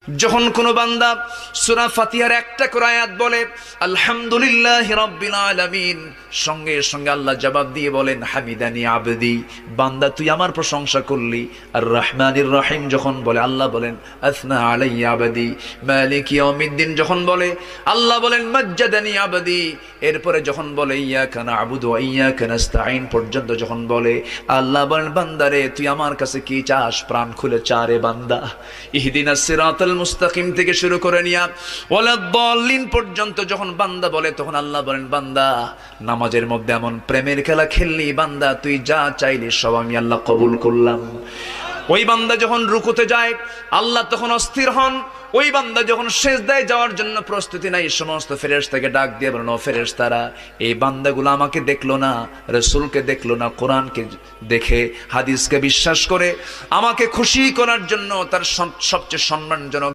যখন কোনো বান্দা সূরা ফাতিহার একটা করে আয়াত বলে আলহামদুলিল্লাহি রাব্বিল আলামিন, সঙ্গে সঙ্গে আল্লাহ জবাব দিয়ে বলেন হামিদানি আবদি, বান্দা তুই আমার প্রশংসা করলি। আর রহমানির রহিম যখন বলে আল্লাহ বলেন আসনা আলাইয়া আবদি। মালিক ইয়াউমিদ্দিন যখন বলে আল্লাহ বলেন মাজ্জাদানি আবদি। এরপরে যখন বলে ইয়াকা না'বুদু ওয়া ইয়াকা নাস্তাঈন পর্যন্ত যখন বলে আল্লাহ বলেন বান্দারে তুই আমার কাছে কি চাস, প্রাণ খুলে চারে বান্দা। ইহদিনাস সিরাতাল মুস্তাকিম থেকে শুরু করে নিয়া ওয়ালাদ-দাল্লিন পর্যন্ত যখন বান্দা বলে তখন আল্লাহ বলেন বান্দা নামাজের মধ্যে এমন প্রেমের খেলা খেললি বান্দা, তুই যা চাইলি সব আমি আল্লাহ কবুল করলাম। ওই বান্দা যখন রুকুতে যায় আল্লাহ তখন অস্থির হন। ওই বান্দা যখন সিজদায় যাওয়ার জন্য প্রস্তুতি নাই, সমস্ত ফেরেশতাকে ডাক দিয়ে বলেন ও ফেরেশতারা, এই বান্দাগুলো আমাকে দেখলো না, রাসূলকে দেখলো না, কোরআনকে দেখে হাদিসকে বিশ্বাস করে আমাকে খুশি করার জন্য তার সবচেয়ে সম্মানজনক